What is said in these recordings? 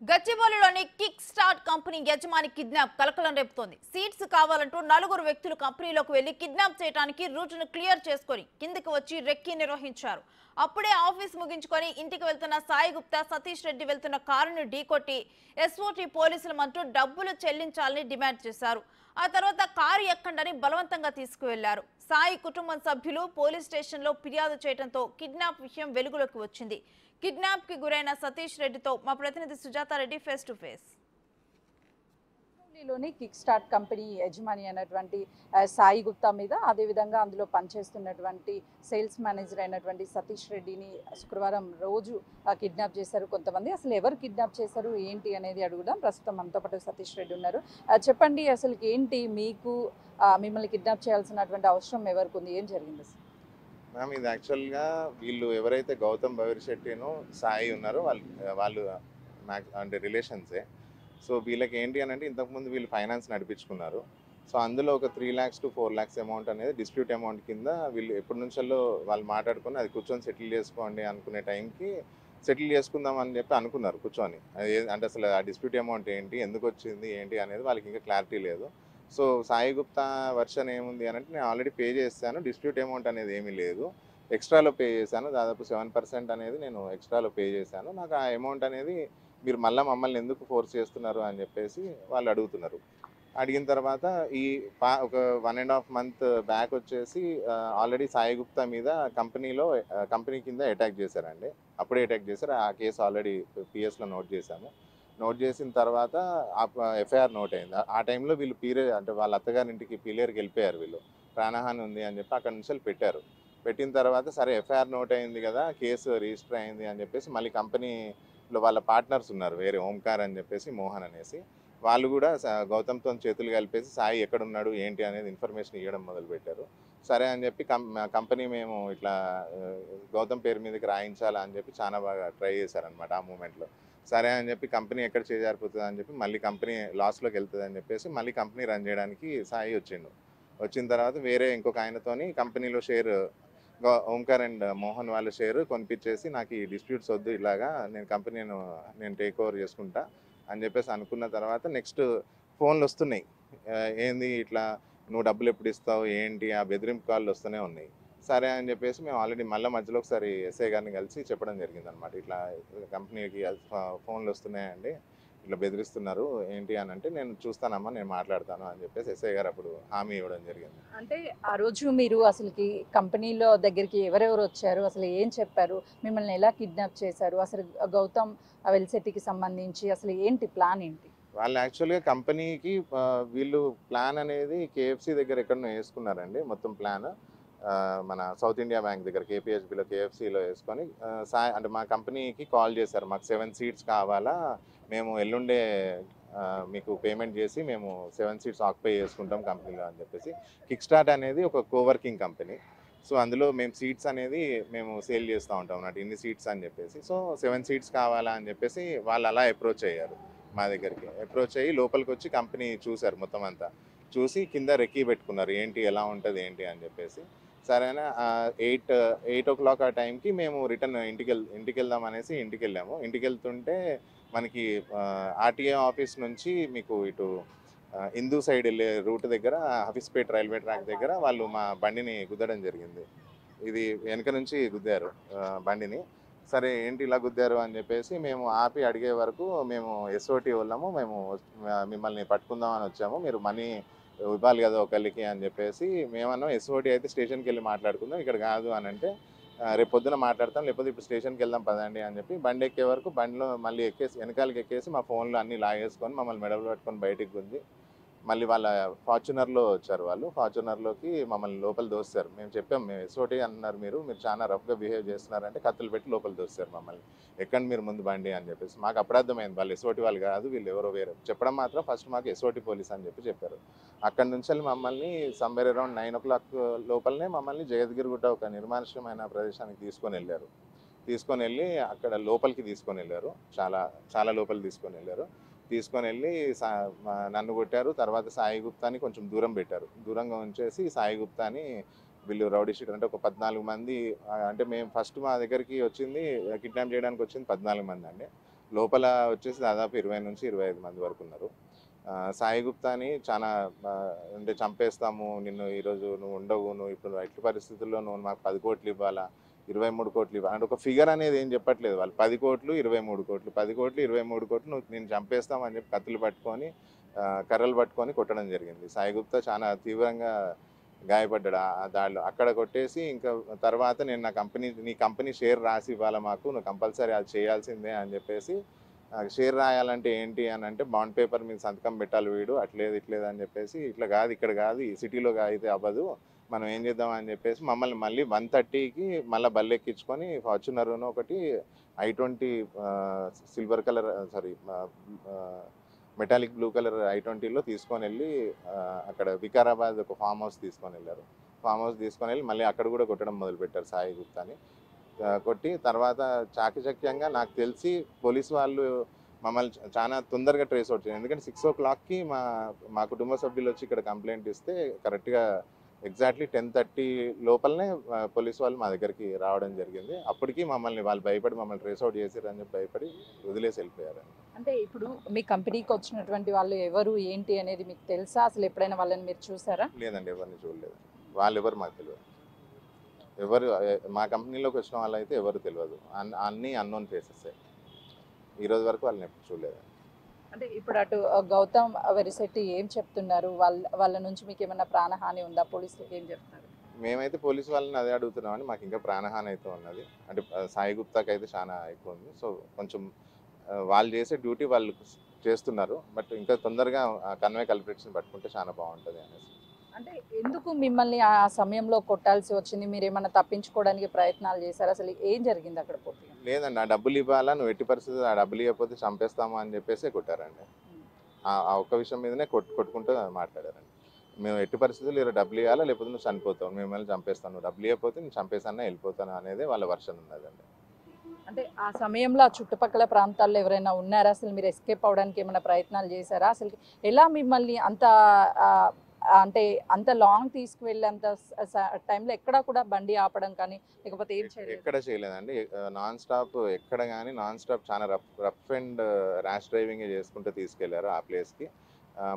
గచ్చిబౌలిలోని kick start company యజమాని kidnap కలకలం రేపుతోంది. సీట్స్ కావాలంటూ నలుగురు వ్యక్తులు కంపెనీలోకి వెళ్లి కిడ్నాప్ చేయడానికి రూట్ను క్లియర్ చేసుకొని కిందకి వచ్చి రెక్కీ నిర్వహించారు. అప్పుడే ఆఫీస్ ముగించుకొని ఇంటికి వెళ్తున్న సాయి గుప్తా, సతీష్ రెడ్డి వెళ్తున్న కారును ఢీకొట్టి ఎస్ఓటీ పోలీసులమంటూ డబ్బులు చెల్లించాలని డిమాండ్ చేశారు. ఆ తర్వాత కారు ఎక్కండని బలవంతంగా తీసుకువెళ్లారు. సాయి కుటుంబం సభ్యులు పోలీస్ స్టేషన్లో ఫిర్యాదు చేయడంతో కిడ్నాప్ విషయం వెలుగులోకి వచ్చింది. కిడ్నాప్ కి గురైన సతీష్ రెడ్డితో మా ప్రతినిధి Sujatha Reddy face to face. లోని కిక్ స్టార్ట్ కంపెనీ యజమాని అయినటువంటి సాయి గుప్తా మీద, అదేవిధంగా అందులో పనిచేస్తున్నటువంటి సేల్స్ మేనేజర్ అయినటువంటి సతీష్ రెడ్డిని శుక్రవారం రోజు కిడ్నాప్ చేశారు కొంతమంది. అసలు ఎవరు కిడ్నాప్ చేశారు ఏంటి అనేది అడుగుదాం. ప్రస్తుతం మనతో పాటు సతీష్ రెడ్డి ఉన్నారు. చెప్పండి, అసలు ఏంటి మీకు మిమ్మల్ని కిడ్నాప్ చేయాల్సినటువంటి అవసరం ఎవరికి ఉంది, ఏం జరిగింది అసలు? మ్యామ్, ఇది యాక్చువల్గా వీళ్ళు ఎవరైతే గౌతమ్ భవీర్ శెట్టిను సాయి ఉన్నారో వాళ్ళు అంటే రిలేషన్సే. సో వీళ్ళకి ఏంటి అని అంటే ఇంతకుముందు వీళ్ళు ఫైనాన్స్ నడిపించుకున్నారు. సో అందులో ఒక 3 lakhs to 4 lakhs అమౌంట్ అనేది డిస్ప్యూట్ అమౌంట్ కింద వీళ్ళు ఎప్పటి నుంచో వాళ్ళు మాట్లాడుకుని అది కూర్చొని సెటిల్ చేసుకోండి అనుకునే టైంకి సెటిల్ చేసుకుందాం అని చెప్పి అనుకున్నారు కూర్చొని. అది అంటే అసలు ఆ డిస్ప్యూట్ అమౌంట్ ఏంటి, ఎందుకు వచ్చింది ఏంటి అనేది వాళ్ళకి ఇంకా క్లారిటీ లేదు. సో సాయి గుప్తా వర్షన్ ఏముంది అని అంటే, నేను ఆల్రెడీ పే చేశాను, డిస్ప్యూట్ అమౌంట్ అనేది ఏమీ లేదు, ఎక్స్ట్రాలో పే చేశాను, దాదాపు 7% అనేది నేను ఎక్స్ట్రాలో పే చేశాను, నాకు ఆ అమౌంట్ అనేది మీరు మమ్మల్ని ఎందుకు ఫోర్స్ చేస్తున్నారు అని చెప్పేసి వాళ్ళు అడుగుతున్నారు. అడిగిన తర్వాత ఒక 1.5 month బ్యాక్ వచ్చేసి ఆల్రెడీ సాయి గుప్తా మీద కంపెనీ కింద అటాక్ చేశారండి. అప్పుడే అటాక్ చేశారు. ఆ కేసు ఆల్రెడీ పిఎస్లో నోట్ చేశాము. నోట్ చేసిన తర్వాత ఎఫ్ఐఆర్ నోట్ అయింది. ఆ టైంలో వీళ్ళు అంటే వాళ్ళ అత్తగారి ఇంటికి పీలేరుకి వెళ్ళిపోయారు. వీళ్ళు ప్రాణహాని ఉంది అని చెప్పి అక్కడి నుంచి పెట్టారు. పెట్టిన తర్వాత సరే ఎఫ్ఐఆర్ నోట్ అయింది కదా, కేసు రిజిస్టర్ అయింది అని చెప్పేసి మళ్ళీ కంపెనీలో వాళ్ళ పార్ట్నర్స్ ఉన్నారు వేరే, ఓంకార్ అని చెప్పేసి, మోహన్ అనేసి, వాళ్ళు కూడా గౌతమ్తో చేతులు కలిపేసి సాయి ఎక్కడున్నాడు ఏంటి అనేది ఇన్ఫర్మేషన్ ఇవ్వడం మొదలుపెట్టారు. సరే అని చెప్పి కంపెనీ మేము ఇట్లా గౌతమ్ పేరు మీదకి రాయించాలా అని చెప్పి చాలా బాగా ట్రై చేశారనమాట ఆ మూమెంట్లో. సరే అని చెప్పి కంపెనీ ఎక్కడ చేజారిపోతుంది అని చెప్పి మళ్ళీ కంపెనీ లాస్లోకి వెళ్తుంది అని చెప్పేసి మళ్ళీ కంపెనీ రన్ చేయడానికి సాయి వచ్చిండు. వచ్చిన తర్వాత వేరే ఇంకొక ఆయనతోని కంపెనీలో షేర్, ఓంకార్ అండ్ మోహన్ వాళ్ళ షేర్ కొనిపించేసి, నాకు ఈ డిస్ప్యూట్స్ వద్దు, ఇలాగా నేను టేక్ ఓవర్ చేసుకుంటా అని చెప్పేసి అనుకున్న తర్వాత నెక్స్ట్ ఫోన్లు వస్తున్నాయి. ఏంది ఇట్లా నువ్వు డబ్బులు ఎప్పుడు ఇస్తావు ఏంటి, ఆ బెదిరింపు కాళ్ళు వస్తూనే ఉన్నాయి. సరే అని చెప్పేసి మేము ఆల్రెడీ మధ్యలో ఒకసారి ఎస్ఐ గారిని కలిసి చెప్పడం జరిగింది అనమాట. ఇట్లా కంపెనీకి ఫోన్లు వస్తున్నాయండి, ఇట్లా బెదిరిస్తున్నారు ఏంటి అని అంటే, నేను చూస్తానమ్మా, నేను మాట్లాడతాను అని చెప్పేసి ఎస్ఐ గారు అప్పుడు హామీ ఇవ్వడం జరిగింది. అంటే ఆ రోజు మీరు అసలుకి కంపెనీలో దగ్గరికి ఎవరెవరు వచ్చారు, అసలు ఏం చెప్పారు, మిమ్మల్ని ఎలా కిడ్నాప్ చేశారు, అసలు గౌతమ్ వెల్సెట్టికి సంబంధించి అసలు ఏంటి ప్లాన్ ఏంటి? వాళ్ళు యాక్చువల్గా కంపెనీకి వీళ్ళు ప్లాన్ అనేది కేఎఫ్సి దగ్గర ఎక్కడో వేసుకున్నారండి. మొత్తం ప్లాన్ మన సౌత్ ఇండియా బ్యాంక్ దగ్గర కేపీహెచ్బిలో కేఎఫ్సిలో వేసుకొని అంటే మా కంపెనీకి కాల్ చేశారు, మాకు 7 seats కావాలా, మేము ఎల్లుండే మీకు పేమెంట్ చేసి మేము 7 seats ఆక్యుపై చేసుకుంటాం కంపెనీలో అని చెప్పేసి. కిక్ స్టార్ట్ అనేది ఒక కోవర్కింగ్ కంపెనీ. సో అందులో మేము సీట్స్ అనేది మేము సేల్ చేస్తూ ఉంటాం అన్నట్టు, ఇన్ని సీట్స్ అని చెప్పేసి. సో 7 seats కావాలా అని చెప్పేసి వాళ్ళు అలా అప్రోచ్ అయ్యారు మా దగ్గరికి. అప్రోచ్ అయ్యి లోపలికి వచ్చి కంపెనీ చూశారు, మొత్తం అంతా చూసి కింద రెక్కీ పెట్టుకున్నారు, ఏంటి ఎలా ఉంటుంది ఏంటి అని చెప్పేసి. సరేనా 8 o'clock ఆ టైంకి మేము రిటర్న్ ఇంటికి వెళ్దాం అనేసి ఇంటికి వెళ్ళాము. ఇంటికి వెళ్తుంటే మనకి ఆర్టీఏ ఆఫీస్ నుంచి మీకు ఇటు హిందూ సైడ్ వెళ్ళే రూట్ దగ్గర హఫీస్పేట్ రైల్వే ట్రాక్ దగ్గర వాళ్ళు మా బండిని గుద్దడం జరిగింది. ఇది వెనక నుంచి గుద్దారు బండిని. సరే ఏంటి ఇలా గుద్దారు అని చెప్పేసి మేము ఆపి అడిగే వరకు, మేము ఎస్ఓటీ వాళ్ళము, మేము మిమ్మల్ని పట్టుకుందామని వచ్చాము, మీరు మనీ ఇవ్వాలి కదా ఒకరికి అని చెప్పేసి మేమన్నాం. ఎస్ఓటీ అయితే స్టేషన్కి వెళ్ళి మాట్లాడుకుందాం, ఇక్కడ కాదు అని అంటే, రేపు పొద్దున మాట్లాడతాం, లేకపోతే ఇప్పుడు స్టేషన్కి వెళ్దాం పదండి అని చెప్పి బండి ఎక్కే వరకు బండిలో మళ్ళీ వెనకాలకి ఎక్కేసి మా ఫోన్లు అన్నీ లాగేసుకొని మమ్మల్ని మెడలు పట్టుకొని బయటికి గుంజి మళ్ళీ వాళ్ళ ఫార్చునర్లో వచ్చారు. వాళ్ళు ఫార్చునర్లోకి మమ్మల్ని లోపల దోస్తారు. మేము చెప్పాం, మేము ఎస్ఓటీ అన్నారు, మీరు చాలా రఫ్గా బిహేవ్ చేస్తున్నారంటే కత్తులు పెట్టి లోపల దోస్తారు మమ్మల్ని. ఎక్కండి మీరు ముందు బండి అని చెప్పేసి. మాకు అప్పుడు అర్థమైంది వాళ్ళు ఎస్ఓటీ వాళ్ళు కాదు, వీళ్ళు ఎవరో వేరే. చెప్పడం మాత్రం ఫస్ట్ మాకు ఎస్ఓటీ పోలీస్ అని చెప్పారు. అక్కడి నుంచి మమ్మల్ని సమ్వేర్ అరౌండ్ 9 o'clock లోపలనే మమ్మల్ని జగద్గిరిగుట్ట ఒక నిర్మానుష్యమైన ప్రదేశానికి తీసుకొని వెళ్ళి అక్కడ లోపలికి తీసుకొని వెళ్ళారు. చాలా లోపలికి తీసుకొని వెళ్ళి నన్ను కొట్టారు. తర్వాత సాయి గుప్తాని కొంచెం దూరం పెట్టారు. దూరంగా ఉంచేసి సాయి గుప్తాని వీళ్ళు రౌడీ షీటర్ అంటే ఒక 14 మంది, అంటే మేము ఫస్ట్ మా దగ్గరికి వచ్చింది కిడ్నాప్ చేయడానికి వచ్చింది 14 మంది అండి. లోపల వచ్చేసి దాదాపు 20 నుంచి 25 మంది వరకు ఉన్నారు. సాయి గుప్తాని చాలా అంటే చంపేస్తాము నిన్ను, ఈరోజు నువ్వు ఉండవు, నువ్వు ఇప్పుడు ఎట్టి పరిస్థితుల్లో నువ్వు మాకు 10 కోట్లు ఇవ్వాలా, 23 కోట్లు ఇవ్వాలి అంటే ఒక ఫిగర్ అనేది ఏం చెప్పట్లేదు వాళ్ళు. 10 కోట్లు 23 కోట్లు, 10 కోట్లు 23 కోట్లు నువ్వు నేను చంపేస్తామని చెప్పి కత్తులు పట్టుకొని కర్రలు పట్టుకొని కొట్టడం జరిగింది. సాయి గుప్తా చాలా తీవ్రంగా గాయపడ్డాడు ఆ దాడిలో. అక్కడ కొట్టేసి ఇంకా తర్వాత నేను నీ కంపెనీ షేర్ రాసి ఇవ్వాలి మాకు, నువ్వు కంపల్సరీ అది చేయాల్సిందే అని చెప్పేసి, షేర్ రాయాలంటే ఏంటి అని అంటే బాండ్ పేపర్ మీద సంతకం పెట్టాలి వీడు, అట్లేదు ఇట్లేదు అని చెప్పేసి, ఇట్లా కాదు ఇక్కడ కాదు ఈ సిటీలో అయితే అవ్వదు, మనం ఏం చేద్దాం అని చెప్పేసి మమ్మల్ని మళ్ళీ 130కి మళ్ళీ బల్లెక్కించుకొని ఫార్చునర్ను ఒకటి I20 silver colour metallic blue colour I20లో తీసుకొని వెళ్ళి అక్కడ వికారాబాద్ ఒక ఫామ్ హౌస్ తీసుకొని వెళ్ళారు. ఫామ్ హౌస్ తీసుకొని వెళ్ళి మళ్ళీ అక్కడ కూడా కొట్టడం మొదలుపెట్టారు సాయి గుప్తాని. కొట్టి తర్వాత చాకచక్యంగా నాకు తెలిసి పోలీసు వాళ్ళు మమ్మల్ని చాలా తొందరగా ట్రేస్ అవుట్ చేయాలి. ఎందుకంటే 6 o'clockకి మా కుటుంబ సభ్యులు వచ్చి ఇక్కడ కంప్లైంట్ ఇస్తే కరెక్ట్గా ఎగ్జాక్ట్లీ 10:30 లోపలనే పోలీసు వాళ్ళు మా దగ్గరికి రావడం జరిగింది. అప్పటికి వాళ్ళు భయపడి మమ్మల్ని ట్రేస్ అవుట్ చేశారని చెప్పి భయపడి వదిలేసి వెళ్ళిపోయారు. అంటే ఇప్పుడు మీ కంపెనీకి వచ్చినటువంటి వాళ్ళు ఎవరు ఏంటి అనేది మీకు తెలుసా? అసలు ఎప్పుడైనా వాళ్ళని మీరు చూసారా? లేదండి, ఎవరిని చూడలేదు. వాళ్ళు ఎవరు మాకు తెలియదు. ఎవరు మా కంపెనీలోకి వచ్చిన వాళ్ళు అయితే ఎవరు తెలియదు. అన్నీ అన్నోన్ ఫేసెస్. ఈరోజు వరకు వాళ్ళని ఎప్పుడు చూడలేదు. అంటే ఇప్పుడు అటు గౌతమ్ వెరిశెట్టి ఏం చెప్తున్నారు? వాళ్ళ నుంచి మీకు ఏమైనా ప్రాణహాని ఉందా? పోలీసులకు ఏం చెప్తున్నారు? మేమైతే పోలీసు వాళ్ళని అదే అడుగుతున్నామని, మాకు ఇంకా ప్రాణహాని అయితే ఉన్నది. అంటే సాయి గుప్తాకి అయితే చాలా ఎక్కువ ఉంది. సో కొంచెం వాళ్ళు చేసే డ్యూటీ వాళ్ళు చేస్తున్నారు, బట్ ఇంకా తొందరగా కన్వే కల్ప్రిట్స్ని పట్టుకుంటే చాలా బాగుంటుంది అనేసి. అంటే ఎందుకు మిమ్మల్ని ఆ సమయంలో కొట్టాల్సి వచ్చింది? మీరు ఏమైనా తప్పించుకోవడానికి ప్రయత్నాలు చేశారు? అసలు ఏం జరిగింది అక్కడ పూర్తిగా? లేదండి, ఆ డబ్బులు ఇవ్వాలా, నువ్వు ఎట్టి పరిస్థితులు ఆ డబ్బులు ఇవ్వకపోతే చంపేస్తాము అని చెప్పేసి కొట్టారండి. ఆ ఒక్క విషయం మీదనే కొట్టుకుంటూ మాట్లాడారండి. మేము ఎట్టి పరిస్థితులు ఇలా డబ్బులు ఇవ్వాలా, లేకపోతే నువ్వు చనిపోతావు, మిమ్మల్ని చంపేస్తాను, నువ్వు డబ్బులు ఇవ్వకపోతే నేను చంపేస్తాను వెళ్ళిపోతాను అనేది వాళ్ళ వర్షన్ ఉన్నదండి. అంటే ఆ సమయంలో ఆ చుట్టుపక్కల ప్రాంతాల్లో ఎవరైనా ఉన్నారా? అసలు మీరు ఎస్కేప్ అవడానికి ఏమైనా ప్రయత్నాలు చేశారా? అసలు ఎలా మిమ్మల్ని అంటే అంత లాంగ్ తీసుకువెళ్ళేంత టైంలో ఎక్కడ కూడా బండి ఆపడం కానీ లేకపోతే ఏం చేయలేదు? ఎక్కడ చేయలేదండి. నాన్ స్టాప్ ఎక్కడ కానీ నాన్ స్టాప్ చాలా రఫ్ అండ్ ర్యాష్ డ్రైవింగ్ చేసుకుంటూ తీసుకెళ్లారు ఆ ప్లేస్కి.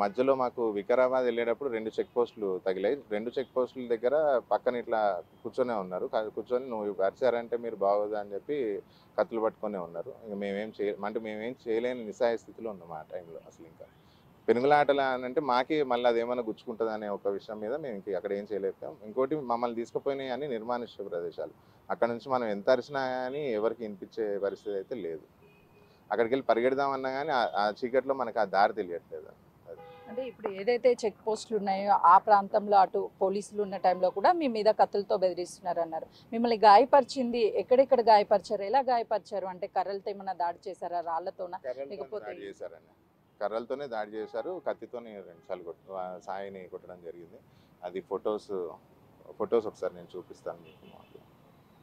మధ్యలో మాకు వికారాబాద్ వెళ్ళేటప్పుడు 2 చెక్ పోస్టులు తగిలాయి. 2 చెక్ పోస్టుల దగ్గర పక్కన ఇట్లా కూర్చొనే ఉన్నారు. కూర్చొని నువ్వు పరిచారంటే మీరు బాగోదు అని చెప్పి కత్తులు పట్టుకొనే ఉన్నారు. ఇంకా మేమేం చేయలేని నిస్సహాయ స్థితిలో ఉన్నాం ఆ టైంలో. అసలు ఇంకా పెనుగులాటలు అని అంటే మాకే మళ్ళీ అదేమైనా గుచ్చుకుంటుంది అనే ఒక విషయం మీద మేము అక్కడ ఏం చేయలేకపోయాం. ఇంకోటి మమ్మల్ని తీసుకుపోయినాయి అని నిర్మానుష్య ప్రదేశాలు. అక్కడ నుంచి మనం ఎంత అరిచినా కానీ ఎవరికి వినిపించే పరిస్థితి అయితే లేదు. అక్కడికి వెళ్ళి పరిగెడదామన్నా కానీ ఆ చీకట్లో మనకు ఆ దారి తెలియట్లేదు. అంటే ఇప్పుడు ఏదైతే చెక్ పోస్టులు ఉన్నాయో ఆ ప్రాంతంలో అటు పోలీసులు ఉన్న టైంలో కూడా మీ మీద కత్తులతో బెదిరిస్తున్నారు అన్నారు. మిమ్మల్ని గాయపరిచింది ఎక్కడెక్కడ గాయపరిచారు? ఎలా గాయపరిచారు? అంటే కర్రలతో ఏమైనా దాడి చేశారా? రాళ్ళతోనా? లేకపోతే చేశారండి. కర్రలతోనే దాడి చేశారు. కత్తితోనే 2 సార్లు సాయిని కొట్టడం జరిగింది. అది ఫొటోస్ ఒకసారి నేను చూపిస్తాను మీకు.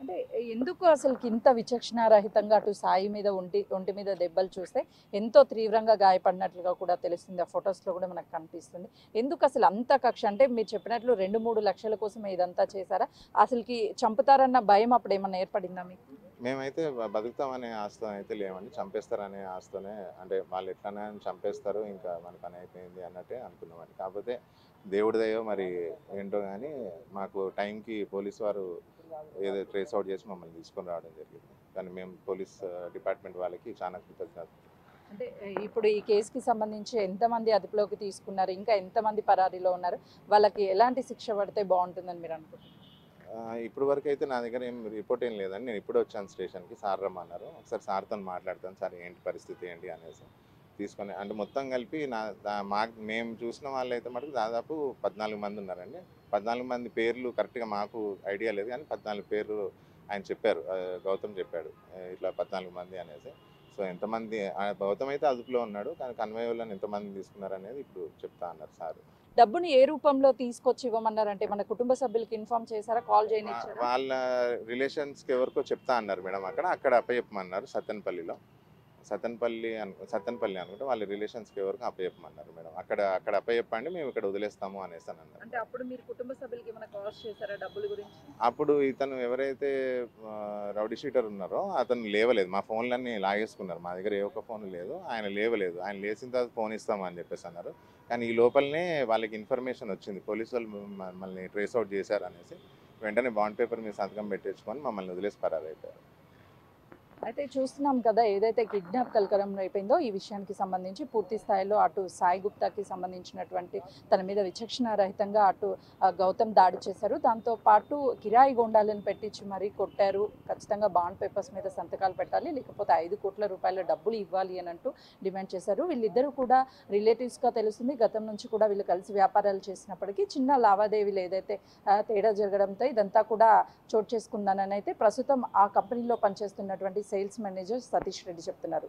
అంటే ఎందుకు అసలు ఇంత విచక్షణారహితంగా అటు సాయి మీద ఒంటి మీద దెబ్బలు చూస్తే ఎంతో తీవ్రంగా గాయపడినట్లుగా కూడా తెలుస్తుంది. ఆ ఫొటోస్లో కూడా మనకు కనిపిస్తుంది. ఎందుకు అసలు అంత కక్ష? అంటే మీరు చెప్పినట్లు 2-3 లక్షల కోసం ఇదంతా చేశారా? అసలుకి చంపుతారన్న భయం అప్పుడు ఏమన్నా ఏర్పడిందా మీకు? మేమైతే బతుకుతామనే ఆస్తో అయితే లేమండి, చంపేస్తారనే ఆస్తోనే, అంటే వాళ్ళు ఎట్లనే చంపేస్తారు ఇంకా మన పని అయిపోయింది అన్నట్టే అనుకున్నామండి. కాకపోతే దేవుడి దయ మరి ఏంటో కానీ మాకు టైంకి పోలీసు వారు ఏదో ట్రేస్ అవుట్ చేసి మమ్మల్ని తీసుకొని రావడం జరిగింది. కానీ మేము పోలీస్ డిపార్ట్మెంట్ వాళ్ళకి చాలా కృతజ్ఞతలు. అంటే ఇప్పుడు ఈ కేసుకి సంబంధించి ఎంతమంది అదుపులోకి తీసుకున్నారు? ఇంకా ఎంతమంది పరారీలో ఉన్నారు? వాళ్ళకి ఎలాంటి శిక్ష పడితే బాగుంటుందని మీరు అనుకుంటున్నారు? ఇప్పుడు వరకు అయితే నా దగ్గర ఏం రిపోర్ట్ ఏం లేదండి. నేను ఇప్పుడే వచ్చాను స్టేషన్కి. సార్ రమ్మన్నారు. ఒకసారి సార్తో మాట్లాడతాను, సార్ ఏంటి పరిస్థితి ఏంటి అనేసి తీసుకొని. అంటే మొత్తం కలిపి మేము చూసిన వాళ్ళు అయితే మటుకు దాదాపు 14 మంది ఉన్నారండి. 14 మంది పేర్లు కరెక్ట్గా మాకు ఐడియా లేదు, కానీ 14 పేర్లు ఆయన చెప్పారు, గౌతమ్ చెప్పాడు ఇట్లా 14 మంది అనేసి. సో ఎంతమంది గౌతమ్ అయితే అదుపులో ఉన్నాడు, కానీ కన్వే వాళ్ళని ఎంతమంది తీసుకున్నారు అనేది ఇప్పుడు చెప్తా అన్నారు సార్. డబ్బుని ఏ రూపంలో తీసుకొచ్చి ఇవ్వమన్నారంటే మన కుటుంబ సభ్యులకి ఇన్ఫార్మ్ చేశారా? కాల్ చేయనిచ్చారా? వాళ్ళ రిలేషన్స్కి ఎవరికో చెప్తా అన్నారు మేడం. అక్కడ అప్పచెప్పమన్నారు సత్తెనపల్లిలో. సత్తెనపల్లి అనుకుంటే వాళ్ళ రిలేషన్స్కి ఎవరికి అప్పచెప్పమన్నారు మేడం. అక్కడ అప్పచెప్పండి, మేము ఇక్కడ వదిలేస్తాము అనేసి అని అన్నారు. అంటే అప్పుడు మీరు కుటుంబ సభ్యులకి ఏమైనా కాస్ట్ చేశారా డబ్బుల గురించి? అప్పుడు ఇతను ఎవరైతే రౌడీ షీటర్ ఉన్నారో అతను లేవలేదు. మా ఫోన్లన్నీ లాగేసుకున్నారు. మా దగ్గర ఏ ఒక్క ఫోన్ లేదు. ఆయన లేవలేదు. ఆయన లేచిన తర్వాత ఫోన్ ఇస్తామని చెప్పేసి అన్నారు. కానీ ఈ లోపలనే వాళ్ళకి ఇన్ఫర్మేషన్ వచ్చింది, పోలీసు వాళ్ళు మమ్మల్ని ట్రేస్ అవుట్ చేశారు అనేసి. వెంటనే బాండ్ పేపర్ మీద సంతకం పెట్టించుకొని మమ్మల్ని వదిలేసి పరారైపోయారు. అయితే చూస్తున్నాం కదా, ఏదైతే కిడ్నాప్ కలకలం అయిపోయిందో ఈ విషయానికి సంబంధించి పూర్తి స్థాయిలో అటు సాయి గుప్తాకి సంబంధించినటువంటి తన మీద విచక్షణ రహితంగా అటు గౌతమ్ దాడి చేశారు. దాంతో పాటు కిరాయి గోండాలను పెట్టించి మరీ కొట్టారు. ఖచ్చితంగా బాండ్ పేపర్స్ మీద సంతకాలు పెట్టాలి, లేకపోతే 5 కోట్ల రూపాయల డబ్బులు ఇవ్వాలి అని అంటూ డిమాండ్ చేశారు. వీళ్ళిద్దరూ కూడా రిలేటివ్స్గా తెలుస్తుంది. గతం నుంచి కూడా వీళ్ళు కలిసి వ్యాపారాలు చేసినప్పటికీ చిన్న లావాదేవీలు ఏదైతే తేడా జరగడంతో ఇదంతా కూడా చోటు చేసుకుందానని అయితే ప్రస్తుతం ఆ కంపెనీలో పనిచేస్తున్నటువంటి సేల్స్ మేనేజర్ సతీష్ రెడ్డి చెప్తున్నారు.